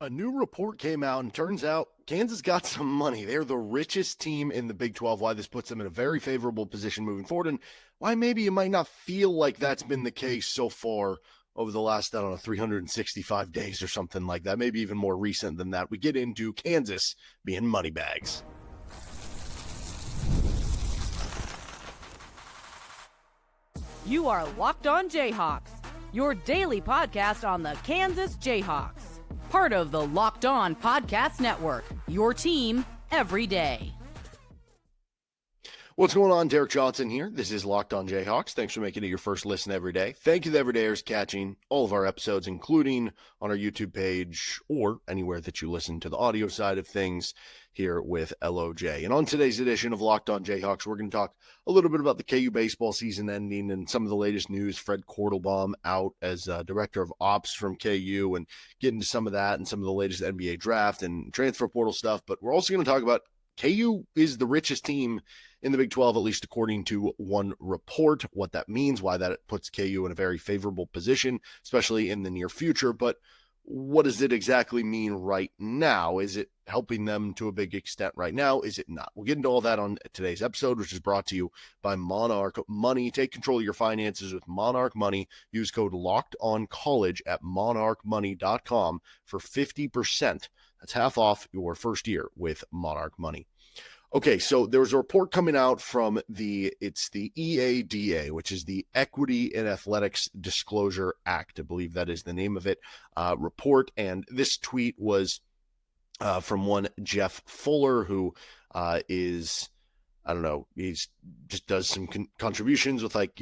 A new report came out, and turns out Kansas got some money. They're the richest team in the Big 12. Why this puts them in a very favorable position moving forward, and why maybe you might not feel like that's been the case so far over the last, I don't know, 365 days or something like that. Maybe even more recent than that. We get into Kansas being money bags. You are Locked On Jayhawks, your daily podcast on the Kansas Jayhawks. Part of the Locked On Podcast Network, your team every day. What's going on? Derek Johnson here. This is Locked On Jayhawks. Thanks for making it your first listen every day. Thank you to everydayers catching all of our episodes, including on our YouTube page or anywhere that you listen to the audio side of things here with LOJ. And on today's edition of Locked On Jayhawks, we're going to talk a little bit about the KU baseball season ending and some of the latest news. Fred Kortelbaum out as director of ops from KU, and get into some of that and some of the latest NBA draft and transfer portal stuff. But we're also going to talk about KU is the richest team in the Big 12, at least according to one report, what that means, why that puts KU in a very favorable position, especially in the near future. But what does it exactly mean right now? Is it helping them to a big extent right now? Is it not? We'll get into all that on today's episode, which is brought to you by Monarch Money. Take control of your finances with Monarch Money. Use code LOCKEDONCOLLEGE at monarchmoney.com for 50%. That's half off your first year with Monarch Money. Okay, so there was a report coming out from the EADA, which is the Equity in Athletics Disclosure Act. I believe that is the name of it, report. And this tweet was from one Jeff Fuller, who is, I don't know, he's just does some contributions with like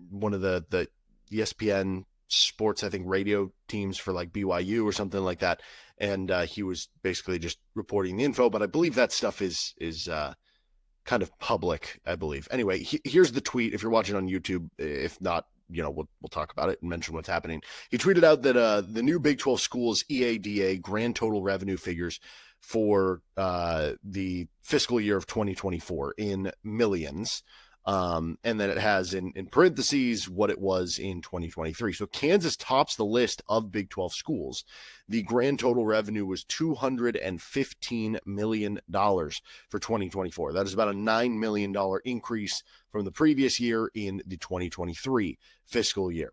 one of the ESPN sports, I think, radio teams for like BYU or something like that. And he was basically just reporting the info, but I believe that stuff is kind of public, I believe. Anyway, here's the tweet. If you're watching on YouTube, if not, we'll talk about it and mention what's happening. He tweeted out that the new Big 12 schools EADA grand total revenue figures for the fiscal year of 2024 in millions. And then it has in parentheses what it was in 2023. So Kansas tops the list of Big 12 schools. The grand total revenue was $215 million for 2024. That is about a $9 million increase from the previous year in the 2023 fiscal year.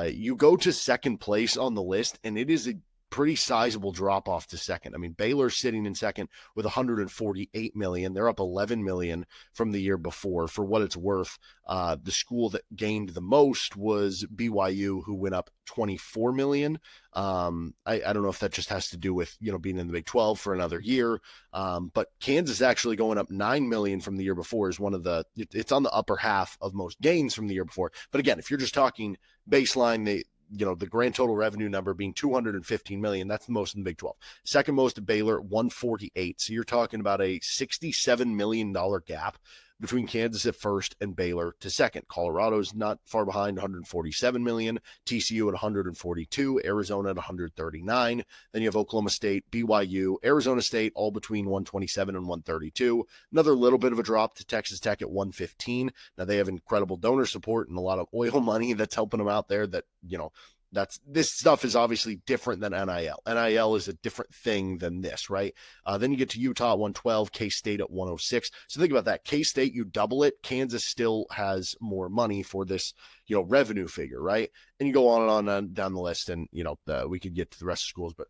You go to second place on the list, and it is a pretty sizable drop off to second. I mean, Baylor's sitting in second with 148 million. They're up 11 million from the year before. For what it's worth, the school that gained the most was BYU, who went up 24 million. I don't know if that just has to do with, being in the Big 12 for another year. But Kansas actually going up 9 million from the year before is it's on the upper half of most gains from the year before. But again, if you're just talking baseline, the grand total revenue number being 215 million, that's the most in the Big 12. Second most at Baylor, 148. So you're talking about a $67 million gap between Kansas at first and Baylor to second. Colorado's not far behind, 147 million. TCU at 142. Arizona at 139. Then you have Oklahoma State, BYU, Arizona State, all between 127 and 132. Another little bit of a drop to Texas Tech at 115. Now they have incredible donor support and a lot of oil money that's helping them out there. That this stuff is obviously different than NIL. NIL is a different thing than this, right? Then you get to Utah at 112, K-State at 106. So think about that. K-State, you double it. Kansas still has more money for this, revenue figure, right? And you go on and on down the list, and, we could get to the rest of schools, but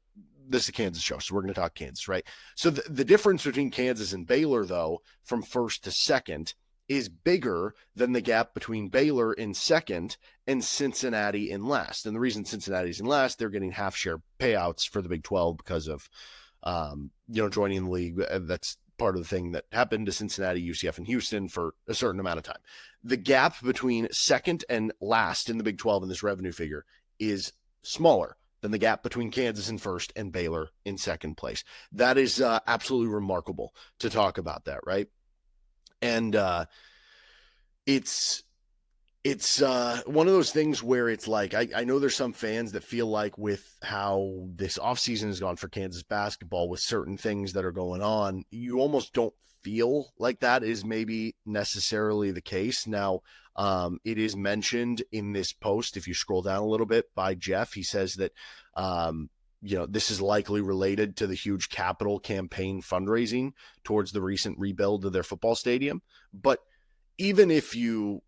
this is a Kansas show, so we're going to talk Kansas, right? So the difference between Kansas and Baylor, though, from first to second, is bigger than the gap between Baylor in second and Cincinnati in last. And the reason Cincinnati's in last, they're getting half share payouts for the Big 12 because of, joining the league. That's part of the thing that happened to Cincinnati, UCF, and Houston for a certain amount of time. The gap between second and last in the Big 12 in this revenue figure is smaller than the gap between Kansas in first and Baylor in second place. That is absolutely remarkable to talk about that, right? And it's one of those things where it's like, I know there's some fans that feel like with how this offseason has gone for Kansas basketball with certain things that are going on, you almost don't feel like that is maybe necessarily the case. Now, it is mentioned in this post, if you scroll down a little bit, by Jeff. He says that this is likely related to the huge capital campaign fundraising towards the recent rebuild of their football stadium. But even if you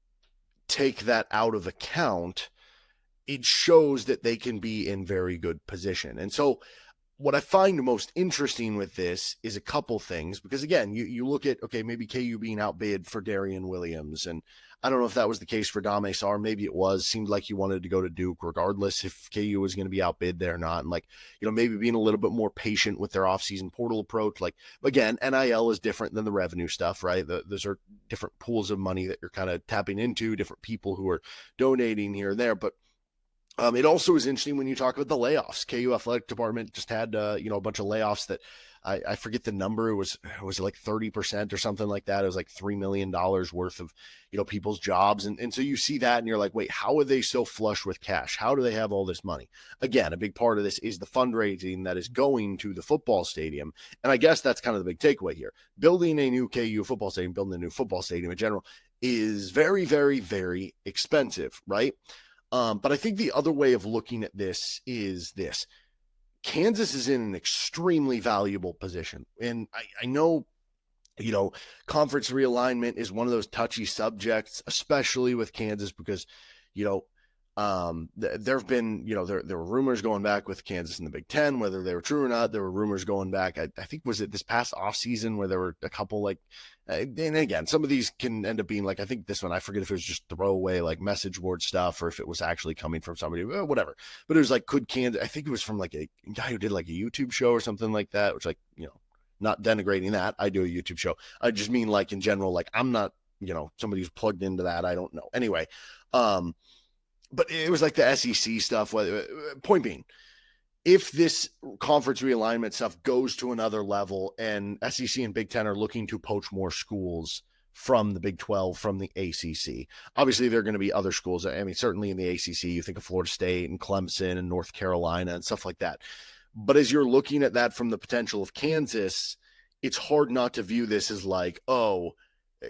take that out of account, it shows that they can be in very good position. And so what I find most interesting with this is a couple things, because again, you look at, okay, maybe KU being outbid for Darian Williams. And I don't know if that was the case for Dame Sarr. Maybe it was. Seemed like he wanted to go to Duke regardless if KU was going to be outbid there or not. And like, maybe being a little bit more patient with their offseason portal approach. Like, again, NIL is different than the revenue stuff, right? Those are different pools of money that you're kind of tapping into, different people who are donating here and there. But it also is interesting when you talk about the layoffs. KU athletic department just had, a bunch of layoffs that I forget the number. It was like 30% or something like that. It was like $3 million worth of, people's jobs. And so you see that and you're like, wait, how are they so flush with cash? How do they have all this money? Again, a big part of this is the fundraising that is going to the football stadium. And I guess that's kind of the big takeaway here. Building a new KU football stadium, building a new football stadium in general is very, very, very expensive, right? But I think the other way of looking at this is this. Kansas is in an extremely valuable position. And I know, conference realignment is one of those touchy subjects, especially with Kansas, because, there have been, there were rumors going back with Kansas in the Big Ten, whether they were true or not. There were rumors going back. I think, was it this past offseason where there were a couple and again, some of these can end up being I think this one, I forget if it was just throwaway, message board stuff, or if it was actually coming from somebody, whatever. But it was could Kansas, I think it was from a guy who did a YouTube show or something like that, which not denigrating that. I do a YouTube show. I just mean in general, I'm not, somebody who's plugged into that. I don't know. Anyway, but it was the SEC stuff. Point being, if this conference realignment stuff goes to another level and SEC and Big Ten are looking to poach more schools from the Big 12, from the ACC, obviously there are going to be other schools. I mean, certainly in the ACC, you think of Florida State and Clemson and North Carolina and stuff like that. But as you're looking at that from the potential of Kansas, it's hard not to view this as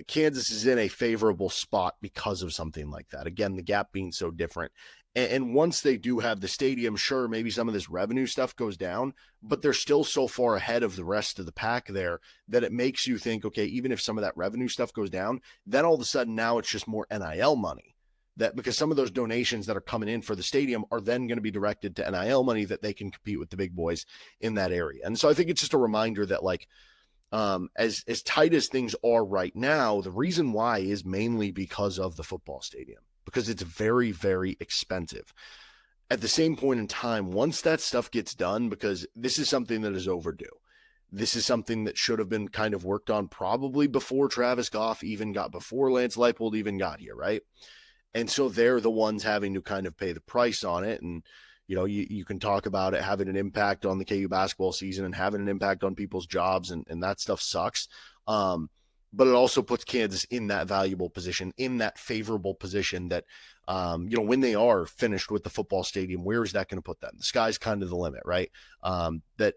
Kansas is in a favorable spot because of something like that. Again, the gap being so different. And once they do have the stadium, sure, maybe some of this revenue stuff goes down, but they're still so far ahead of the rest of the pack there that it makes you think, okay, even if some of that revenue stuff goes down, then all of a sudden now it's just more NIL money. That because some of those donations that are coming in for the stadium are then going to be directed to NIL money that they can compete with the big boys in that area. And so I think it's just a reminder that as tight as things are right now, the reason why is mainly because of the football stadium, because it's very, very expensive. At the same point in time, once that stuff gets done, because this is something that is overdue. This is something that should have been kind of worked on probably before Travis Goff before Lance Leipold even got here, right? And so they're the ones having to kind of pay the price on it. And you can talk about it having an impact on the KU basketball season and having an impact on people's jobs, and that stuff sucks. But it also puts Kansas in that valuable position, in that favorable position that, when they are finished with the football stadium, where is that going to put them? The sky's kind of the limit, right? That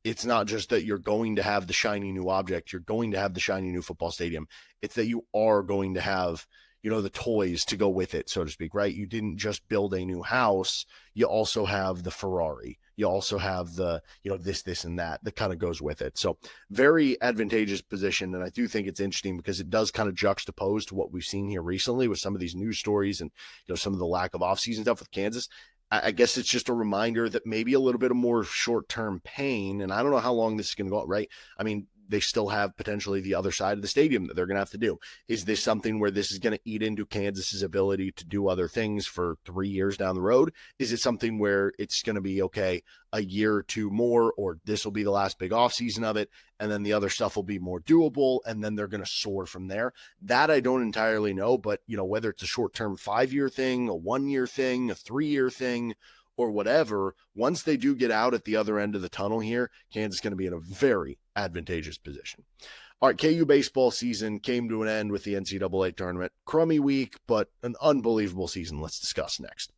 it's not just that you're going to have the shiny new object, you're going to have the shiny new football stadium. It's that you are going to have the toys to go with it, so to speak, right? You didn't just build a new house. You also have the Ferrari. You also have the, this and that kind of goes with it. So very advantageous position. And I do think it's interesting because it does kind of juxtapose to what we've seen here recently with some of these news stories and, some of the lack of offseason stuff with Kansas. I guess it's just a reminder that maybe a little bit of more short-term pain, and I don't know how long this is going to go, right? I mean, they still have potentially the other side of the stadium that they're going to have to do. Is this something where this is going to eat into Kansas's ability to do other things for 3 years down the road? Is it something where it's going to be, okay, a year or two more, or this will be the last big offseason of it, and then the other stuff will be more doable, and then they're going to soar from there? That I don't entirely know, but, whether it's a short-term 5-year thing, a 1-year thing, a 3-year thing, or whatever, once they do get out at the other end of the tunnel here, Kansas is going to be in a very advantageous position. All right, KU baseball season came to an end with the NCAA tournament. Crummy week, but an unbelievable season. Let's discuss next.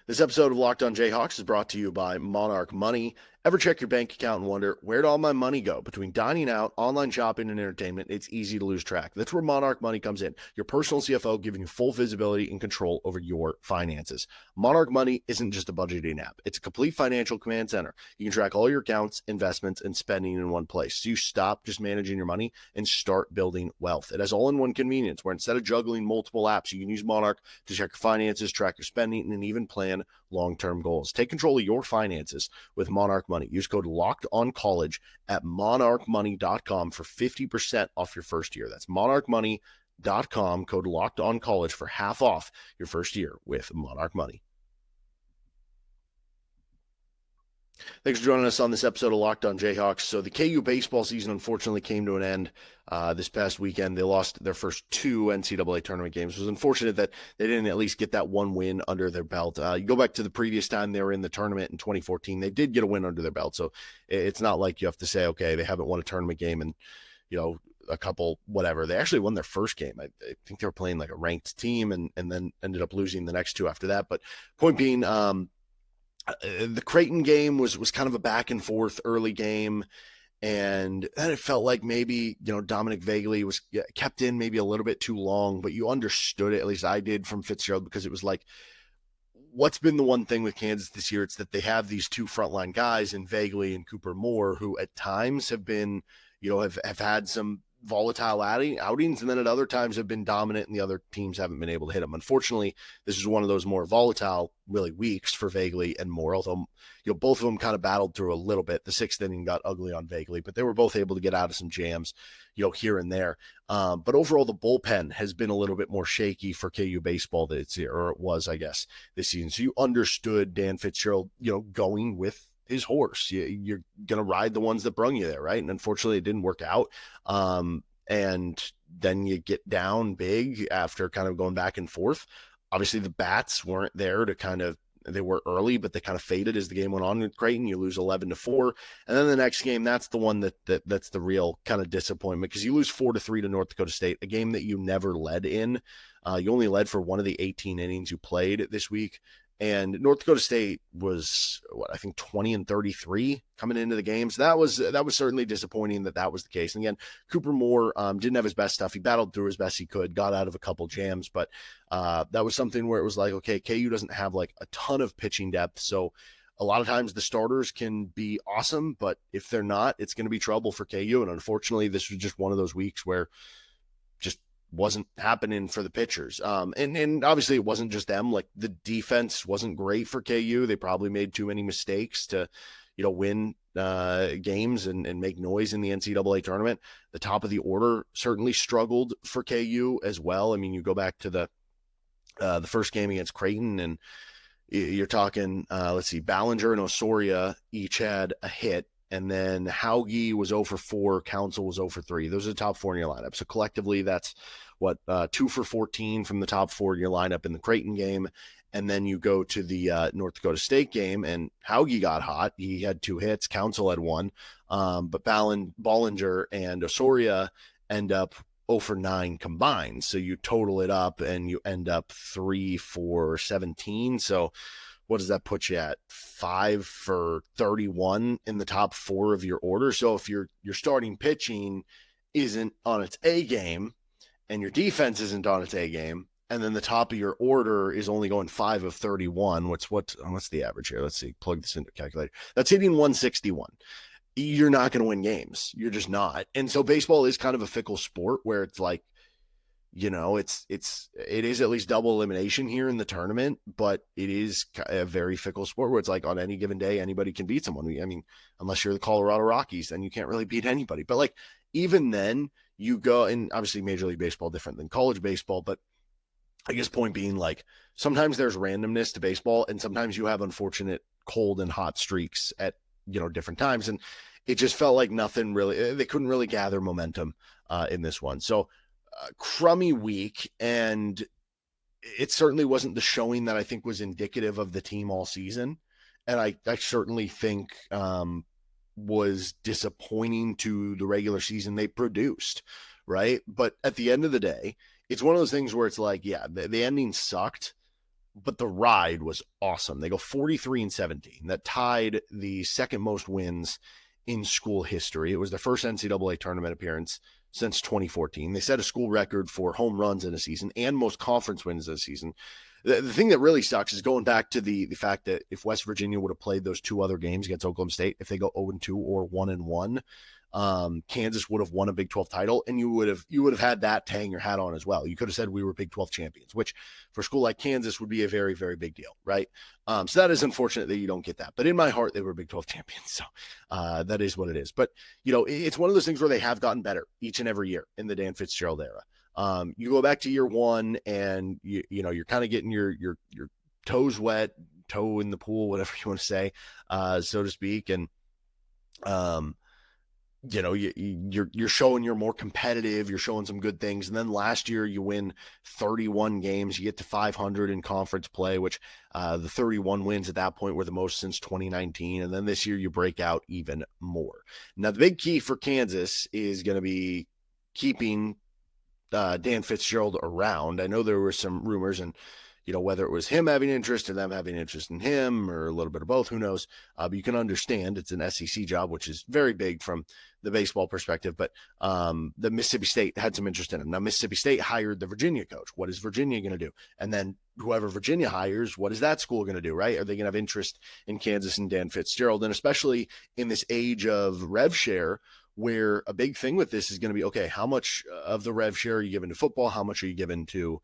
This episode of Locked on Jayhawks is brought to you by Monarch Money. Ever check your bank account and wonder, where'd all my money go? Between dining out, online shopping, and entertainment, it's easy to lose track. That's where Monarch Money comes in, your personal CFO giving you full visibility and control over your finances. Monarch Money isn't just a budgeting app. It's a complete financial command center. You can track all your accounts, investments, and spending in one place. So you stop just managing your money and start building wealth. It has all-in-one convenience where instead of juggling multiple apps, you can use Monarch to check your finances, track your spending, and even plan long-term goals. Take control of your finances with Monarch Money. Use code LOCKEDONCollege at monarchmoney.com for 50% off your first year. That's monarchmoney.com, code LOCKEDONCollege for half off your first year with Monarch Money. Thanks for joining us on this episode of Locked On Jayhawks. So the KU baseball season unfortunately came to an end this past weekend. They lost their first 2 NCAA tournament games. It was unfortunate that they didn't at least get that one win under their belt. You go back to the previous time they were in the tournament in 2014, they did get a win under their belt. So it's not like you have to say, okay, they haven't won a tournament game in, a couple, whatever. They actually won their first game. I think they were playing like a ranked team and then ended up losing the next 2 after that. But point being, the Creighton game was kind of a back and forth early game, and then it felt like maybe Dominic Vagley was kept in maybe a little bit too long, but you understood it, at least I did, from Fitzgerald, because it was like, what's been the one thing with Kansas this year? It's that they have these 2 frontline guys in Vagley and Cooper Moore, who at times have been have had some volatile outings, and then at other times have been dominant, and the other teams haven't been able to hit them. Unfortunately, this is one of those more volatile, really, weeks for Vagley and Moore, although both of them kind of battled through a little bit. The 6th inning got ugly on Vagley, but they were both able to get out of some jams here and there. But overall, the bullpen has been a little bit more shaky for KU baseball this year, or it was, I guess, this season. So you understood Dan Fitzgerald going with his horse. You're going to ride the ones that brung you there, right? And unfortunately, it didn't work out. And then you get down big after kind of going back and forth. Obviously, the bats weren't there to they were early, but they kind of faded as the game went on with Creighton. You lose 11-4. And then the next game, that's the one that's the real kind of disappointment, because you lose 4-3 to North Dakota State, a game that you never led in. You only led for one of the 18 innings you played this week. And North Dakota State was, I think 20-33 coming into the games. That was certainly disappointing that was the case. And again, Cooper Moore didn't have his best stuff. He battled through as best he could, got out of a couple jams, but that was something where it was like, okay, KU doesn't have like a ton of pitching depth. So a lot of times the starters can be awesome, but if they're not, it's going to be trouble for KU. And unfortunately, this was just one of those weeks where just wasn't happening for the pitchers. And obviously it wasn't just them. Like, the defense wasn't great for KU. They probably made too many mistakes to, win games and make noise in the NCAA tournament. The top of the order certainly struggled for KU as well. I mean, you go back to the first game against Creighton, and you're talking, Ballinger and Osoria each had a hit. And then Hauge was 0 for 4, Council was 0 for 3. Those are the top 4 in your lineup. So collectively, that's 2 for 14 from the top 4 in your lineup in the Creighton game. And then you go to the North Dakota State game, and Hauge got hot. He had 2 hits. Council had 1. But Ballinger and Osoria end up 0 for 9 combined. So you total it up, and you end up 3 for 17. So what does that put you at? 5 for 31 in the top 4 of your order. So if your starting pitching isn't on its A game, and your defense isn't on its A game, and then the top of your order is only going 5 of 31, what's the average here? Let's see, plug this into a calculator. That's hitting 161. You're not going to win games. You're just not. And so baseball is kind of a fickle sport where it's like, it is at least double elimination here in the tournament, but it is a very fickle sport where it's like on any given day, anybody can beat someone. I mean, unless you're the Colorado Rockies, then you can't really beat anybody. But like, even then you go, and obviously Major League Baseball different than college baseball, but I guess point being, like, sometimes there's randomness to baseball, and sometimes you have unfortunate cold and hot streaks at, different times. And it just felt like nothing really, they couldn't really gather momentum in this one. So crummy week, and it certainly wasn't the showing that I think was indicative of the team all season. And I certainly think was disappointing to the regular season they produced, right? But at the end of the day, it's one of those things where it's like, yeah, the ending sucked, but the ride was awesome. They go 43-17. That tied the second most wins in school history. It was their first NCAA tournament appearance since 2014. They set a school record for home runs in a season and most conference wins in a season. The thing that really sucks is going back to the fact that if West Virginia would have played those two other games against Oklahoma State, if they go 0-2 or 1-1, Kansas would have won a Big 12 title, and you would have had that to hang your hat on as well. You could have said we were Big 12 champions, which for a school like Kansas would be a very, very big deal, right? So that is unfortunate that you don't get that. But in my heart, they were Big 12 champions, so that is what it is. But it's one of those things where they have gotten better each and every year in the Dan Fitzgerald era. You go back to year one, and you're kind of getting your toes wet, toe in the pool, whatever you want to say, so to speak, and you're showing you're more competitive, you're showing some good things. And then last year you win 31 games, you get to 500 in conference play, which the 31 wins at that point were the most since 2019. And then this year you break out even more. Now the big key for Kansas is going to be keeping Dan Fitzgerald around. I know there were some rumors, and whether it was him having interest or them having interest in him or a little bit of both, who knows? But you can understand it's an SEC job, which is very big from the baseball perspective. But the Mississippi State had some interest in him. Now, Mississippi State hired the Virginia coach. What is Virginia going to do? And then whoever Virginia hires, what is that school going to do, right? Are they going to have interest in Kansas and Dan Fitzgerald? And especially in this age of rev share, where a big thing with this is going to be, okay, how much of the rev share are you giving to football? How much are you giving to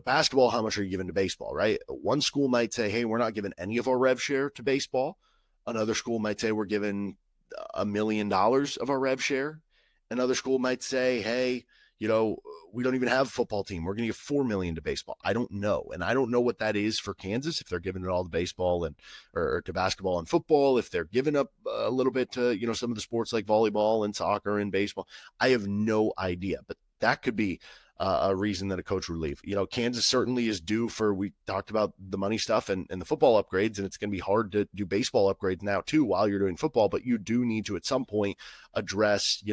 basketball? How much are you giving to baseball, right? One school might say, hey, we're not giving any of our rev share to baseball. Another school might say we're giving $1 million of our rev share. Another school might say, hey, we don't even have a football team. We're going to give $4 million to baseball. I don't know. And I don't know what that is for Kansas, if they're giving it all to baseball or to basketball and football, if they're giving up a little bit to, some of the sports like volleyball and soccer and baseball. I have no idea, but that could be a reason that a coach would leave. Kansas certainly is due for, we talked about the money stuff and the football upgrades, and it's going to be hard to do baseball upgrades now too while you're doing football, but you do need to at some point address,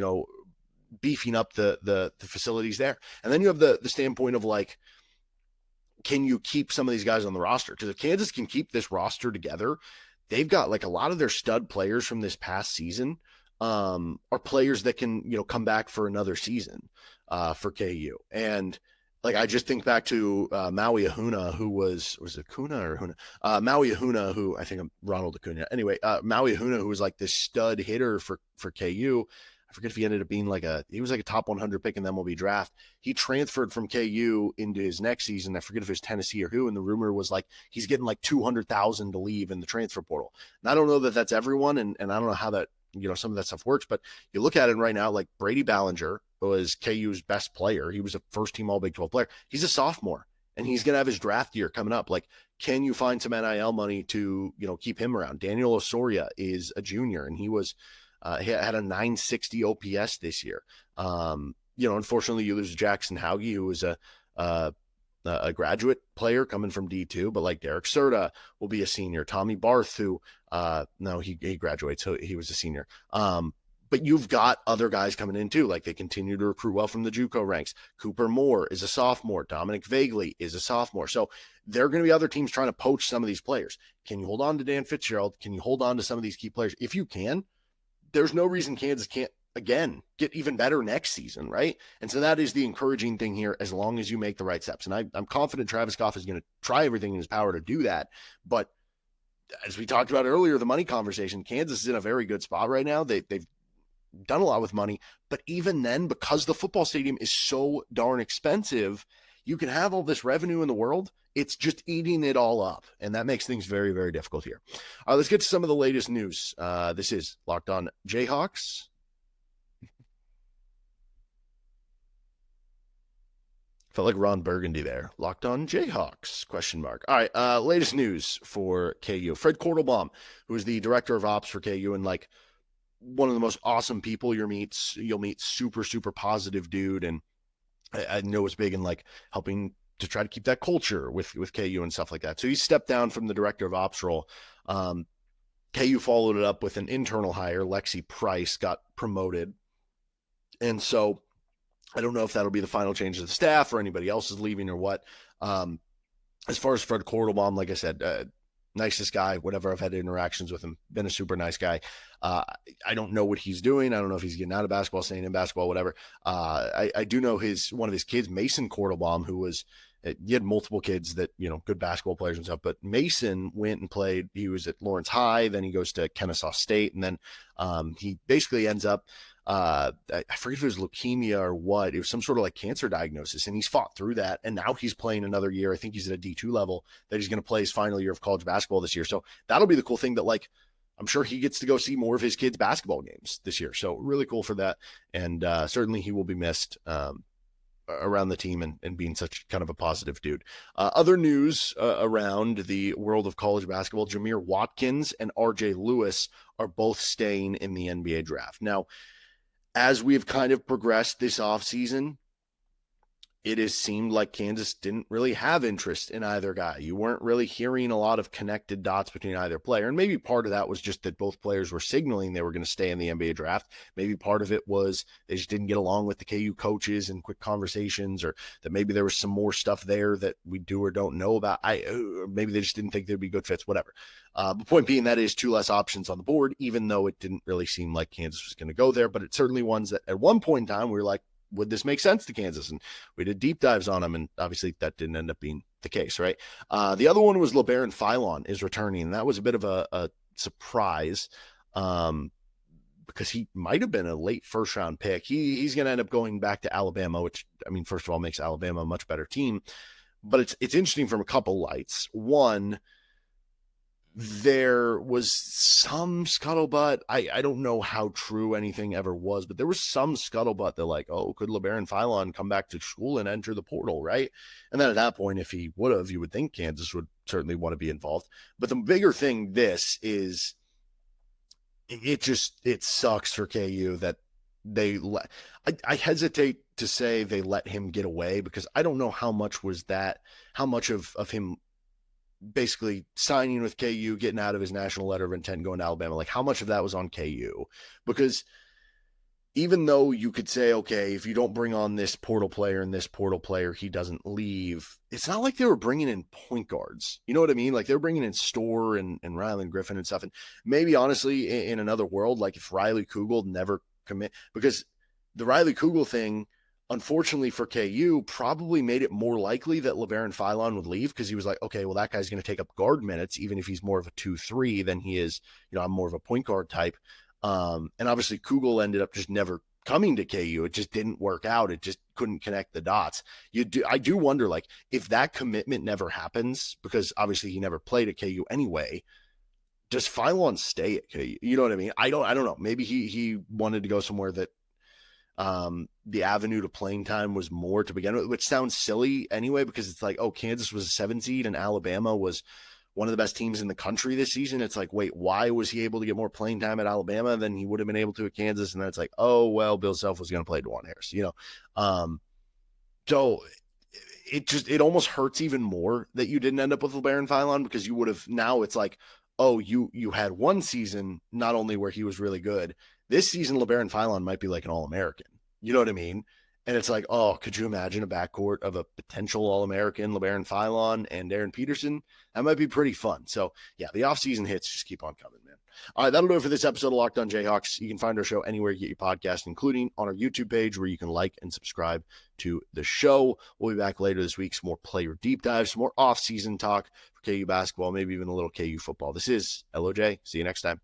beefing up the facilities there. And then you have the standpoint of like, can you keep some of these guys on the roster? Because if Kansas can keep this roster together, they've got like a lot of their stud players from this past season are players that can, come back for another season for KU. And like, I just think back to Maui Ahuna, who was it Kuna or Ahuna? Maui Ahuna, who I think I'm Ronald Acuna. Anyway, Maui Ahuna, who was like this stud hitter for KU. I forget if he ended up being he was like a top 100 pick in the MLB draft. He transferred from KU into his next season. I forget if it was Tennessee or who. And the rumor was like, he's getting like 200,000 to leave in the transfer portal. And I don't know that that's everyone. And I don't know how that, some of that stuff works, but you look at it right now, like Brady Ballinger was KU's best player. He was a first team all Big 12 player. He's a sophomore and he's going to have his draft year coming up. Like, can you find some NIL money to, keep him around? Daniel Osoria is a junior and he was, he had a 960 OPS this year. Unfortunately, you lose Jackson Hauge, who was a graduate player coming from D2, but like Derek Serta will be a senior. Tommy Barth, who no, he graduates, so he was a senior. But you've got other guys coming in too. Like, they continue to recruit well from the JUCO ranks. Cooper Moore is a sophomore. Dominic Vagley is a sophomore. So there are going to be other teams trying to poach some of these players. Can you hold on to Dan Fitzgerald? Can you hold on to some of these key players? If you can, there's no reason Kansas can't, again, get even better next season, right? And so that is the encouraging thing here, as long as you make the right steps. And I'm confident Travis Goff is going to try everything in his power to do that. But as we talked about earlier, the money conversation, Kansas is in a very good spot right now. They've done a lot with money. But even then, because the football stadium is so darn expensive, you can have all this revenue in the world. It's just eating it all up. And that makes things very, very difficult here. All right, let's get to some of the latest news. This is Locked On Jayhawks. Felt like Ron Burgundy there. Locked On Jayhawks, ? All right, latest news for KU. Fred Kortelbaum, who is the director of ops for KU and like one of the most awesome people you'll meet, super, super positive dude. And I know it's big in like helping to try to keep that culture with KU and stuff like that. So he stepped down from the director of ops role. KU followed it up with an internal hire. Lexi Price got promoted. And so I don't know if that'll be the final change of the staff or anybody else is leaving or what. As far as Fred Kordelbaum, like I said, nicest guy, whatever. I've had interactions with him, been a super nice guy. I don't know what he's doing. I don't know if he's getting out of basketball, staying in basketball, whatever. I do know one of his kids, Mason Kordelbaum, who was, he had multiple kids that, good basketball players and stuff, but Mason went and played. He was at Lawrence High, then he goes to Kennesaw State, and then he basically ends up, I forget if it was leukemia or what. It was some sort of like cancer diagnosis, and he's fought through that, and now he's playing another year. I think he's at a D2 level that he's going to play his final year of college basketball this year. So that'll be the cool thing, that like, I'm sure he gets to go see more of his kids' basketball games this year. So really cool for that. And certainly he will be missed around the team and being such kind of a positive dude. Other news around the world of college basketball: Jameer Watkins and RJ Lewis are both staying in the NBA draft. Now, as we've kind of progressed this offseason, it has seemed like Kansas didn't really have interest in either guy. You weren't really hearing a lot of connected dots between either player. And maybe part of that was just that both players were signaling they were going to stay in the NBA draft. Maybe part of it was they just didn't get along with the KU coaches and quick conversations, or that maybe there was some more stuff there that we do or don't know about. Maybe they just didn't think they'd be good fits, whatever. The point being, that is two less options on the board, even though it didn't really seem like Kansas was going to go there. But it's certainly ones that at one point in time we were like, would this make sense to Kansas? And we did deep dives on them, and obviously that didn't end up being the case, right? The other one was LeBaron Philon is returning, and that was a bit of a surprise because he might have been a late first-round pick. He's going to end up going back to Alabama, which, I mean, first of all, makes Alabama a much better team. But it's interesting from a couple lights. One, there was some scuttlebutt. I don't know how true anything ever was, but there was some scuttlebutt that like, oh, could LeBaron Philon come back to school and enter the portal, right? And then at that point, if he would have, you would think Kansas would certainly want to be involved. But the bigger thing, this is, it sucks for KU that they let, I hesitate to say they let him get away, because I don't know how much of him basically signing with KU, getting out of his national letter of intent, going to Alabama, like how much of that was on KU? Because even though you could say, okay, if you don't bring on this portal player and this portal player, he doesn't leave, it's not like they were bringing in point guards. You know what I mean? Like they were bringing in Storr and Ryland Griffin and stuff. And maybe honestly, in another world, like if Riley Kugel never commit, because the Riley Kugel thing, unfortunately for KU, probably made it more likely that LeBaron Philon would leave, because he was like, okay, well, that guy's going to take up guard minutes, even if he's more of a 2-3 than he is, I'm more of a point guard type. And obviously Kugel ended up just never coming to KU. It just didn't work out. It just couldn't connect the dots. I do wonder, like, if that commitment never happens, because obviously he never played at KU anyway, does Philon stay at KU? You know what I mean? I don't know. Maybe he wanted to go somewhere that the avenue to playing time was more to begin with, which sounds silly anyway, because it's like, oh, Kansas was a 7 seed and Alabama was one of the best teams in the country this season. It's like, wait, why was he able to get more playing time at Alabama than he would have been able to at Kansas? And then it's like, oh, well, Bill Self was going to play DeJuan Harris, so it almost hurts even more that you didn't end up with LeBaron Philon, because you would have, now it's like, oh, you had one season not only where he was really good, this season LeBaron Philon might be like an All-American. You know what I mean? And it's like, oh, could you imagine a backcourt of a potential All-American, LeBaron Philon and Darren Peterson? That might be pretty fun. So, yeah, the offseason hits just keep on coming, man. All right, that'll do it for this episode of Locked On Jayhawks. You can find our show anywhere you get your podcast, including on our YouTube page, where you can like and subscribe to the show. We'll be back later this week, some more player deep dives, some more offseason talk for KU basketball, maybe even a little KU football. This is LOJ. See you next time.